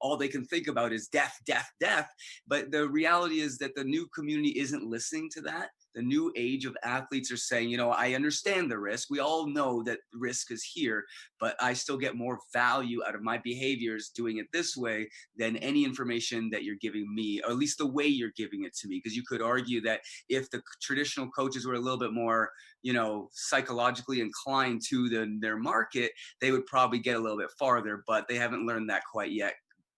all they can think about is death, death, death. But the reality is that the new community isn't listening to that. the new age of athletes are saying, you know, I understand the risk. We all know that risk is here, but I still get more value out of my behaviors doing it this way than any information that you're giving me, or at least the way you're giving it to me. Because you could argue that if the traditional coaches were a little bit more, you know, psychologically inclined to their market, they would probably get a little bit farther, but they haven't learned that quite yet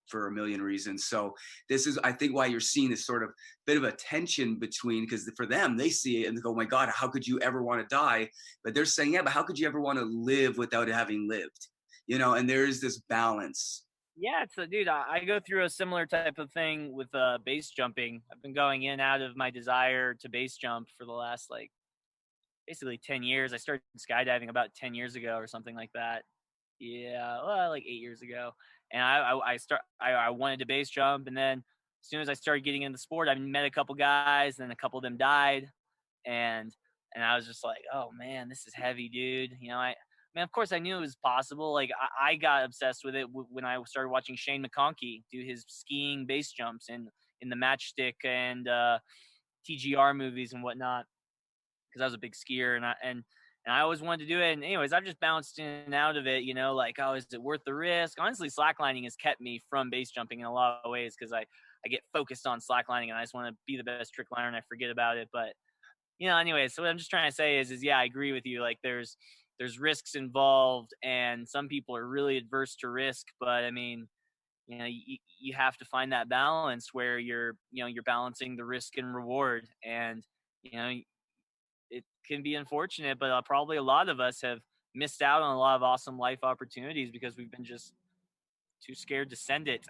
for a million reasons. So this is, I think, why you're seeing this sort of bit of a tension between, because for them, they see it and they go, oh my God, how could you ever want to die? But they're saying, yeah, but how could you ever want to live without having lived? You know, and there is this balance. Yeah, it's a dude. I go through a similar type of thing with base jumping. I've been going in and out of my desire to base jump for the last like basically 10 years. I started skydiving about 10 years ago or something like that. Yeah, well, like 8 years ago. And I wanted to base jump, and then as soon as I started getting into the sport, I met a couple guys, and a couple of them died, and I was just like, oh man, this is heavy, dude. You know, I mean, of course, I knew it was possible. Like, I got obsessed with it when I started watching Shane McConkey do his skiing base jumps in the Matchstick and TGR movies and whatnot, because I was a big skier, and I always wanted to do it. And anyways, I've just bounced in and out of it, you know, like, oh, is it worth the risk? Honestly, slacklining has kept me from base jumping in a lot of ways, because I get focused on slacklining and I just want to be the best trick liner and I forget about it. But, you know, anyway, so what I'm just trying to say is yeah, I agree with you. Like, there's risks involved, and some people are really adverse to risk. But I mean, you know, you have to find that balance where you're balancing the risk and reward. And, you know, it can be unfortunate, but probably a lot of us have missed out on a lot of awesome life opportunities because we've been just too scared to send it.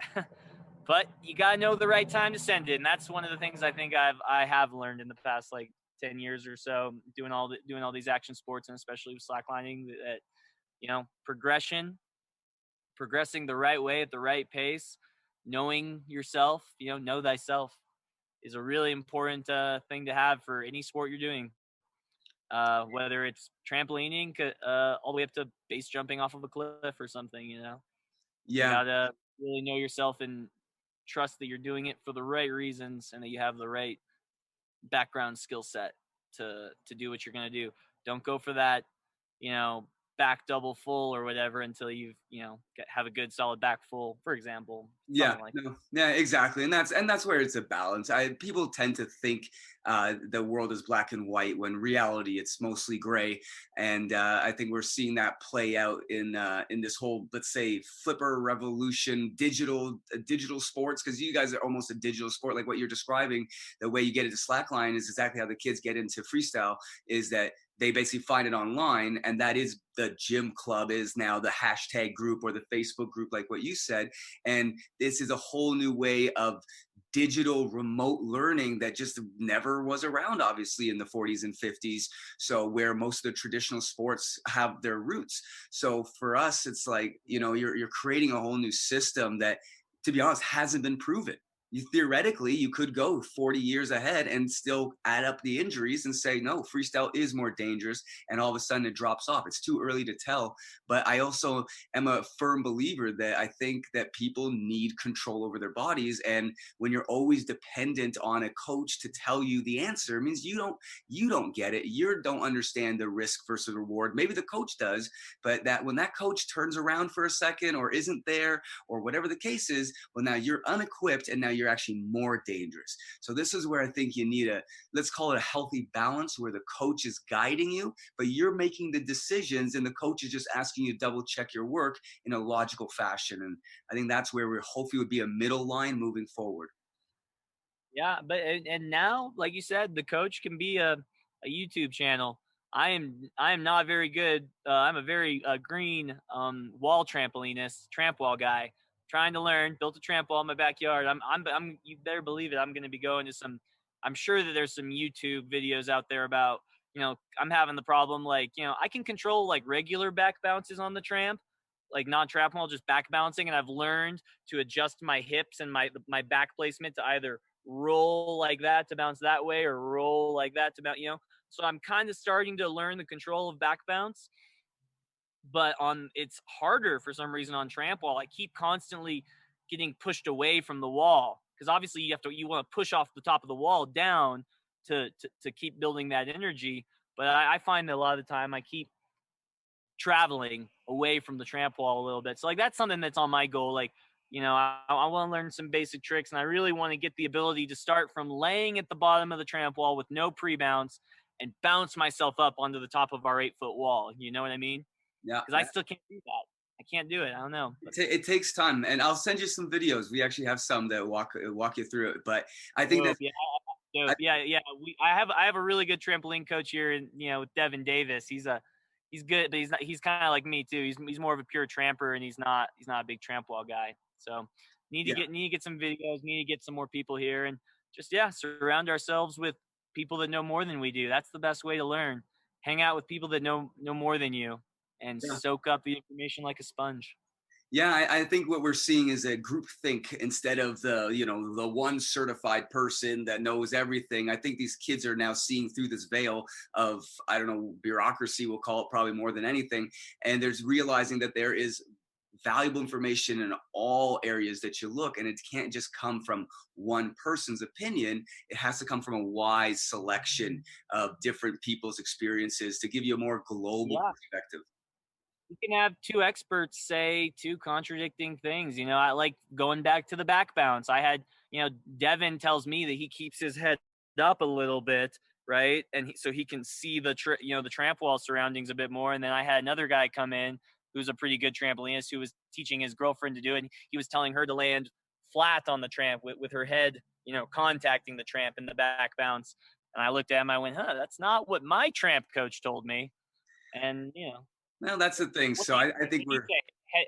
But you gotta know the right time to send it, and that's one of the things I think I have learned in the past like 10 years or so, doing all these action sports, and especially with slacklining, that you know, progressing the right way at the right pace, knowing yourself, you know thyself, is a really important thing to have for any sport you're doing. Whether it's trampolining, all the way up to base jumping off of a cliff or something, you know, you Yeah. gotta really know yourself and trust that you're doing it for the right reasons and that you have the right background skill set to do what you're gonna do. Don't go for that, you know, back double full or whatever until you've, you know, have a good solid back full, for example, Yeah, something like that. no, yeah, exactly, and that's where it's a balance. People tend to think the world is black and white when reality it's mostly gray, and I think we're seeing that play out in this whole, let's say, flipper revolution, digital sports. Because you guys are almost a digital sport, like what you're describing. The way you get into slackline is exactly how the kids get into freestyle. Is that they basically find it online, and that is the gym club is now the hashtag group or the Facebook group, like what you said. And this is a whole new way of digital remote learning that just never was around, obviously, in the 40s and 50s. So where most of the traditional sports have their roots. So for us, it's like, you know, you're creating a whole new system that, to be honest, hasn't been proven. Theoretically, you could go 40 years ahead and still add up the injuries and say, no, freestyle is more dangerous. And all of a sudden it drops off. It's too early to tell. But I also am a firm believer that I think that people need control over their bodies. And when you're always dependent on a coach to tell you the answer, it means you don't get it. You don't understand the risk versus reward. Maybe the coach does, but that when that coach turns around for a second or isn't there or whatever the case is, well, now you're unequipped and now you're actually more dangerous. So this is where I think you need let's call it a healthy balance, where the coach is guiding you, but you're making the decisions and the coach is just asking you to double check your work in a logical fashion. And I think that's where we hopefully would be a middle line moving forward. Yeah, but and now, like you said, the coach can be a YouTube channel. I am not very good. I'm a very green wall trampolinist, tramp wall guy. Trying to learn. Built a tramp wall in my backyard. I'm. You better believe it. I'm going to be going to some. I'm sure that there's some YouTube videos out there about. You know, I'm having the problem. Like, you know, I can control like regular back bounces on the tramp, like non tramp wall, just back bouncing, and I've learned to adjust my hips and my back placement to either roll like that to bounce that way or roll like that to bounce, you know. So I'm kind of starting to learn the control of back bounce, but it's harder for some reason on tramp wall. I keep constantly getting pushed away from the wall because obviously you want to push off the top of the wall down, to keep building that energy. But I find that a lot of the time I keep traveling away from the tramp wall a little bit. So like that's something that's on my goal. Like, I want to learn some basic tricks, and I really want to get the ability to start from laying at the bottom of the tramp wall with no pre-bounce and bounce myself up onto the top of our 8-foot wall. You know what I mean? Yeah. Because I still can't do that. I can't do it. I don't know. It takes time, and I'll send you some videos. We actually have some that walk you through it. But I think that Yeah. I have a really good trampoline coach here, and with Devin Davis. He's good, but he's kind of like me too. He's more of a pure tramper, and he's not a big tramp wall guy. So need to get some videos. Need to get some more people here, and just surround ourselves with people that know more than we do. That's the best way to learn. Hang out with people that know more than you, and soak up the information like a sponge. Yeah, I think what we're seeing is a group think instead of the one certified person that knows everything. I think these kids are now seeing through this veil of, I don't know, bureaucracy, we'll call it, probably more than anything. And there's realizing that there is valuable information in all areas that you look, and it can't just come from one person's opinion. It has to come from a wise selection of different people's experiences to give you a more global perspective. You can have two experts say two contradicting things. I like going back to the back bounce. I had, Devin tells me that he keeps his head up a little bit, right? And so he can see the tramp wall surroundings a bit more. And then I had another guy come in who's a pretty good trampolinist who was teaching his girlfriend to do it. And he was telling her to land flat on the tramp with her head, contacting the tramp in the back bounce. And I looked at him, I went, that's not what my tramp coach told me. And, Well, that's the thing. So I think we're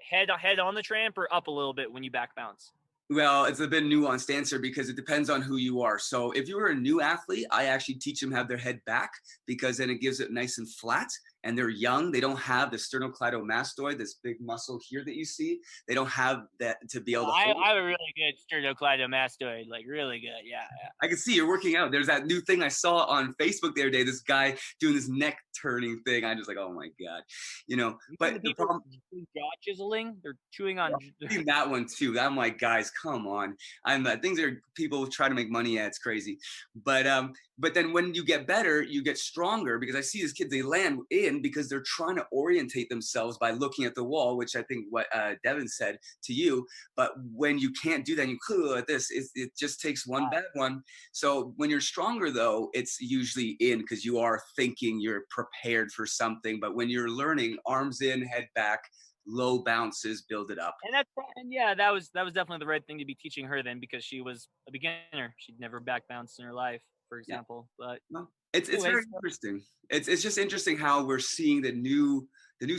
head on the tramp or up a little bit when you back bounce. Well, it's a bit nuanced answer because it depends on who you are. So if you were a new athlete, I actually teach them have their head back because then it gives it nice and flat. And they're young. They don't have the sternocleidomastoid, this big muscle here that you see. They don't have that to be able to hold. I have a really good sternocleidomastoid, like really good. Yeah. I can see you're working out. There's that new thing I saw on Facebook the other day. This guy doing this neck turning thing. I'm just like, oh my god, But the problem, jaw chiseling, they're chewing on. I've seen that one too. I'm like, guys, come on. Things are people try to make money at. It's crazy. But then when you get better, you get stronger because I see these kids, they land in because they're trying to orientate themselves by looking at the wall, which I think what Devin said to you. But when you can't do that, you clue at this, it just takes one bad one. So when you're stronger, though, it's usually in because you are thinking, you're prepared for something. But when you're learning, arms in, head back, low bounces, build it up. That was definitely the right thing to be teaching her then, because she was a beginner. She'd never back bounced in her life, for example. But it's very interesting. It's just interesting how we're seeing the new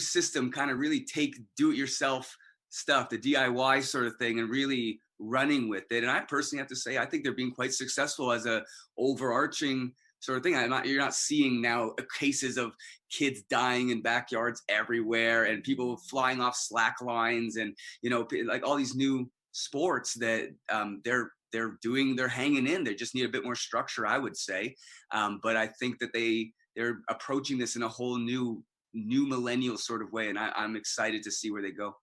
system kind of really take do-it-yourself stuff, the DIY sort of thing, and really running with it. And I personally have to say, I think they're being quite successful as a overarching sort of thing. You're not seeing now cases of kids dying in backyards everywhere and people flying off slack lines and like all these new sports that they're hanging in. They just need a bit more structure, I would say. But I think that they're approaching this in a whole new millennial sort of way, and I'm excited to see where they go.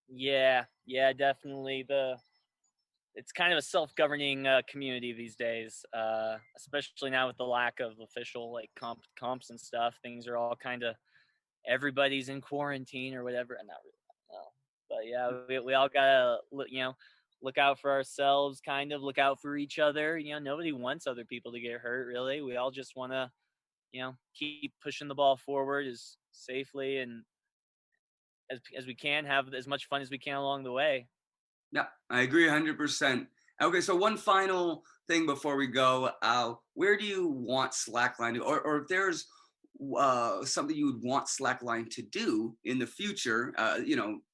Yeah, definitely. It's kind of a self-governing community these days, especially now with the lack of official like comps and stuff. Things are all kind of, everybody's in quarantine or whatever, and not really. No. But yeah, we all gotta look out for ourselves, kind of look out for each other. Nobody wants other people to get hurt, really. We all just want to, keep pushing the ball forward as safely and as we can, have as much fun as we can along the way. Yeah, I agree 100%. Okay, so one final thing before we go. Where do you want Slackline to, or if there's something you would want Slackline to do in the future,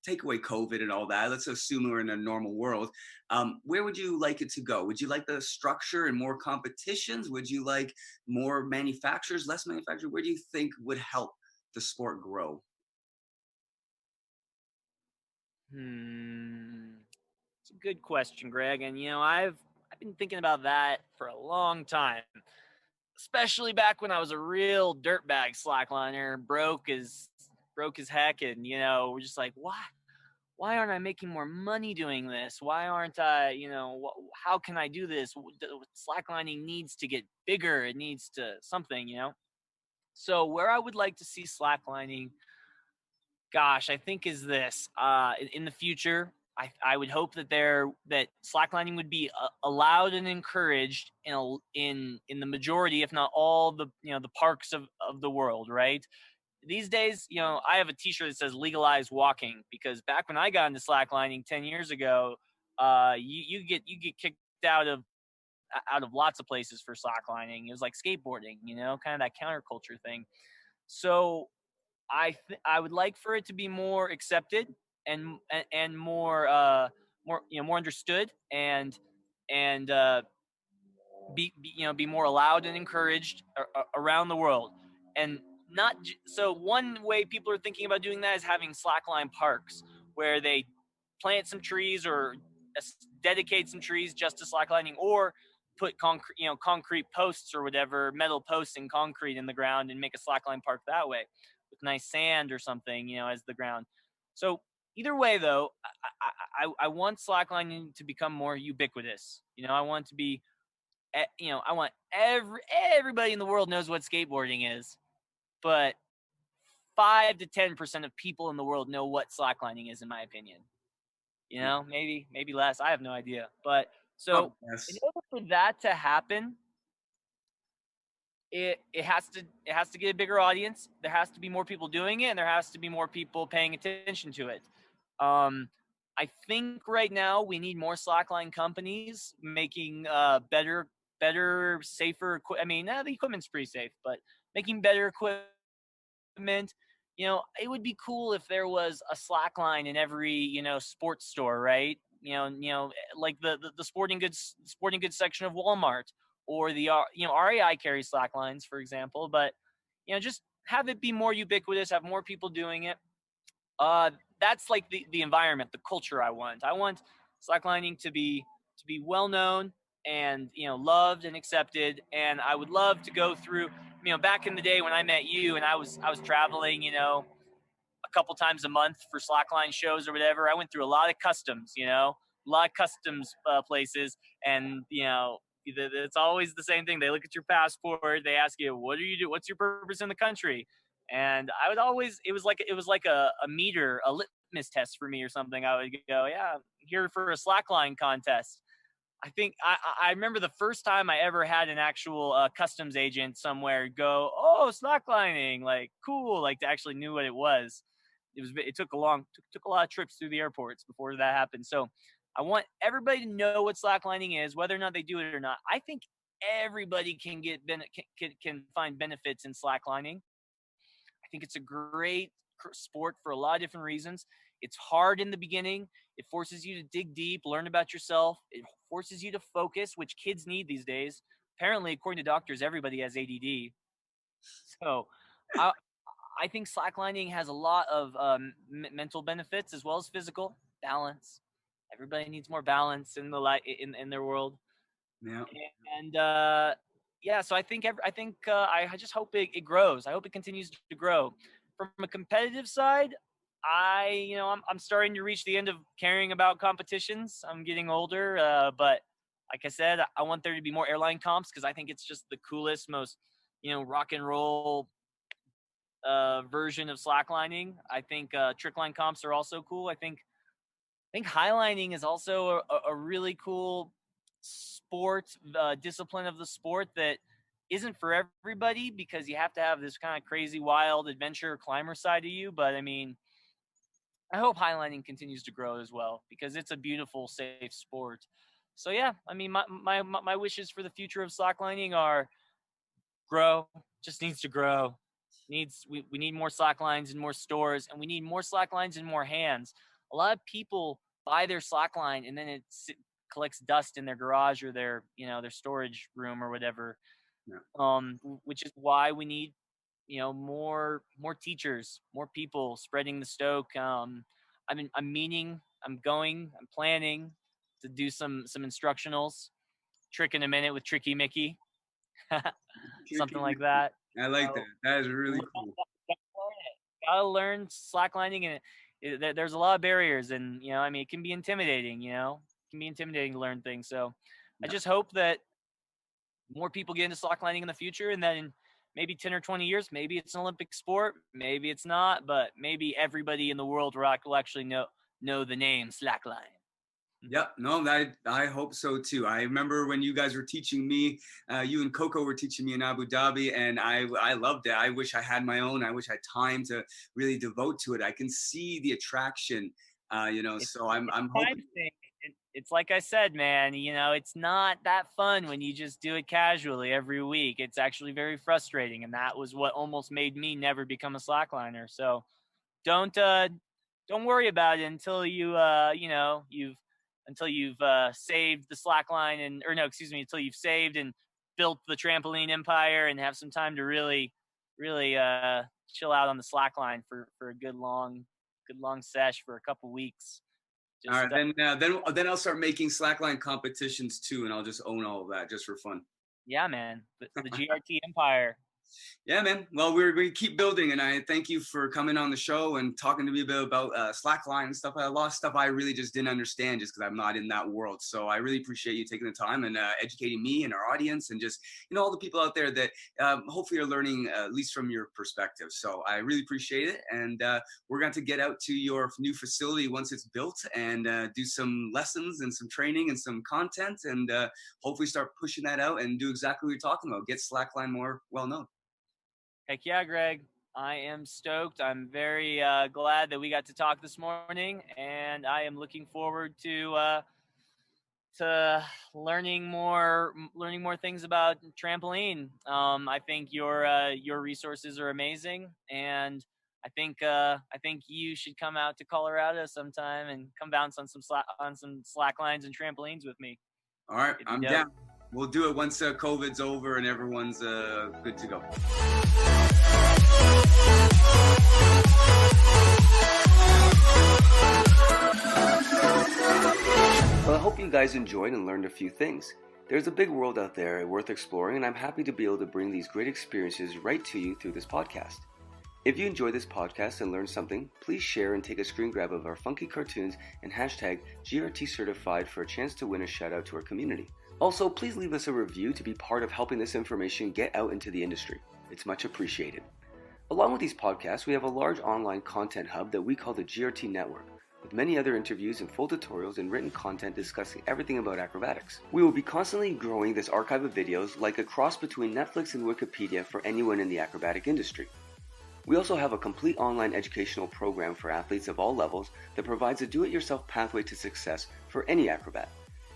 take away COVID and all that. Let's assume we're in a normal world. Where would you like it to go? Would you like the structure and more competitions? Would you like more manufacturers, less manufacturers? Where do you think would help the sport grow? It's a good question, Greg. And I've been thinking about that for a long time, especially back when I was a real dirtbag slackliner, broke as heck, and we're just like, why why aren't I making more money doing this? Why aren't I, how can I do this? Slacklining needs to get bigger. It needs to something. So where I would like to see slacklining, gosh, I think is this. In the future, I would hope that slacklining would be allowed and encouraged in the majority, if not all, the parks of the world. Right. These days, I have a T-shirt that says "Legalize Walking" because back when I got into slacklining 10 years ago, you get kicked out of lots of places for slacklining. It was like skateboarding, kind of that counterculture thing. So I would like for it to be more accepted and more understood and be more allowed and encouraged around the world. And so one way people are thinking about doing that is having slackline parks where they plant some trees or dedicate some trees just to slacklining, or put concrete posts or whatever, metal posts and concrete in the ground and make a slackline park that way with nice sand or something, as the ground. So either way, though, I want slacklining to become more ubiquitous. I want to be, I want everybody in the world knows what skateboarding is, but 5 to 10% of people in the world know what slacklining is, in my opinion. Maybe less. I have no idea. But so in order for that to happen, it has to get a bigger audience. There has to be more people doing it, and there has to be more people paying attention to it. I think right now we need more slackline companies making better, safer. The equipment's pretty safe, but making better equipment. It would be cool if there was a slackline in every sports store, right? Like the sporting goods section of Walmart, or the REI carries slacklines, for example. But just have it be more ubiquitous, have more people doing it. That's like the environment, the culture I want. I want slacklining to be well known and loved and accepted. And I would love to go through, back in the day when I met you and I was traveling, a couple times a month for slackline shows or whatever. I went through a lot of customs, a lot of customs places, and it's always the same thing. They look at your passport, they ask you, "What do you do? What's your purpose in the country?" And I would always, it was like a meter, a litmus test for me or something. I would go, "Yeah, I'm here for a slackline contest." I think I remember the first time I ever had an actual customs agent somewhere go, "Oh, slacklining, like cool," like to actually knew what it was. It took a lot of trips through the airports before that happened. So I want everybody to know what slacklining is, whether or not they do it or not. I think everybody can find benefits in slacklining. I think it's a great sport for a lot of different reasons. It's hard in the beginning. It forces you to dig deep, learn about yourself. It forces you to focus, which kids need these days. Apparently, according to doctors, everybody has ADD. So I think slacklining has a lot of mental benefits as well as physical balance. Everybody needs more balance in in their world. Yeah. And yeah, so I just hope it grows. I hope it continues to grow. From a competitive side, I'm starting to reach the end of caring about competitions. I'm getting older, but like I said, I want there to be more airline comps because I think it's just the coolest, most rock and roll version of slacklining. I think trickline comps are also cool. I think highlining is also a really cool sport, discipline of the sport that isn't for everybody because you have to have this kind of crazy, wild adventure climber side of you. But I mean, I hope highlining continues to grow as well because it's a beautiful, safe sport. So yeah, I mean, my wishes for the future of slacklining are grow, just needs to grow. We need more slack lines in more stores, and we need more slack lines in more hands. A lot of people buy their slack line and then collects dust in their garage or their storage room or whatever. Yeah. Which is why we need more teachers, more people spreading the stoke. I'm planning to do some instructionals, trick in a minute with Tricky Mickey. Something like that. I like that. That is really cool. Gotta learn slacklining, and there's a lot of barriers, and I mean, it can be intimidating. It can be intimidating to learn things. So I Yeah. just hope that more people get into slacklining in the future, and then in maybe 10 or 20 years, maybe it's an Olympic sport, maybe it's not, but maybe everybody in the world will actually know the name slackline. Yep. No, I hope so too. I remember when you guys were teaching me, you and Coco were teaching me in Abu Dhabi, and I loved it. I wish I had my own. I wish I had time to really devote to it. I can see the attraction, It's so I'm a time hoping. thing. It's like I said, man, it's not that fun when you just do it casually every week. It's actually very frustrating, and that was what almost made me never become a slackliner. So don't worry about it until you've saved the slackline, until you've saved and built the trampoline empire and have some time to really chill out on the slackline for a good long sesh for a couple weeks. All Just right, then I'll start making slackline competitions too, and I'll just own all of that just for fun. yeah, man, the GRT empire. Yeah, man. Well, we keep building, and I thank you for coming on the show and talking to me a bit about slackline and stuff. A lot of stuff I really just didn't understand just because I'm not in that world. So I really appreciate you taking the time and educating me and our audience, and just all the people out there that hopefully are learning at least from your perspective. So I really appreciate it, and we're going to get out to your new facility once it's built and do some lessons and some training and some content, and hopefully start pushing that out and do exactly what you're talking about. Get slackline more well known. Heck yeah, Greg. I am stoked. I'm very glad that we got to talk this morning, and I am looking forward to learning more things about trampoline. I think your resources are amazing, and I think you should come out to Colorado sometime and come bounce on some slack lines and trampolines with me. All right, I'm down. We'll do it once COVID's over and everyone's good to go. Well, I hope you guys enjoyed and learned a few things. There's a big world out there worth exploring, and I'm happy to be able to bring these great experiences right to you through this podcast. If you enjoyed this podcast and learned something, please share and take a screen grab of our funky cartoons and hashtag GRT certified for a chance to win a shout out to our community. Also, please leave us a review to be part of helping this information get out into the industry. It's much appreciated. Along with these podcasts, we have a large online content hub that we call the GRT Network, with many other interviews and full tutorials and written content discussing everything about acrobatics. We will be constantly growing this archive of videos like a cross between Netflix and Wikipedia for anyone in the acrobatic industry. We also have a complete online educational program for athletes of all levels that provides a do-it-yourself pathway to success for any acrobat.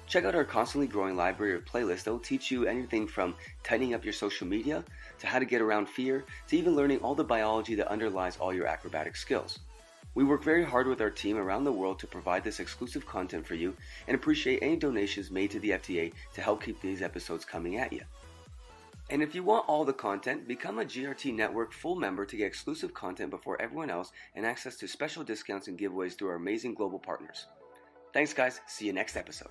Check out our constantly growing library of playlists that will teach you anything from tightening up your social media, to how to get around fear, to even learning all the biology that underlies all your acrobatic skills. We work very hard with our team around the world to provide this exclusive content for you, and appreciate any donations made to the FTA to help keep these episodes coming at you. And if you want all the content, become a GRT Network full member to get exclusive content before everyone else and access to special discounts and giveaways through our amazing global partners. Thanks guys, see you next episode.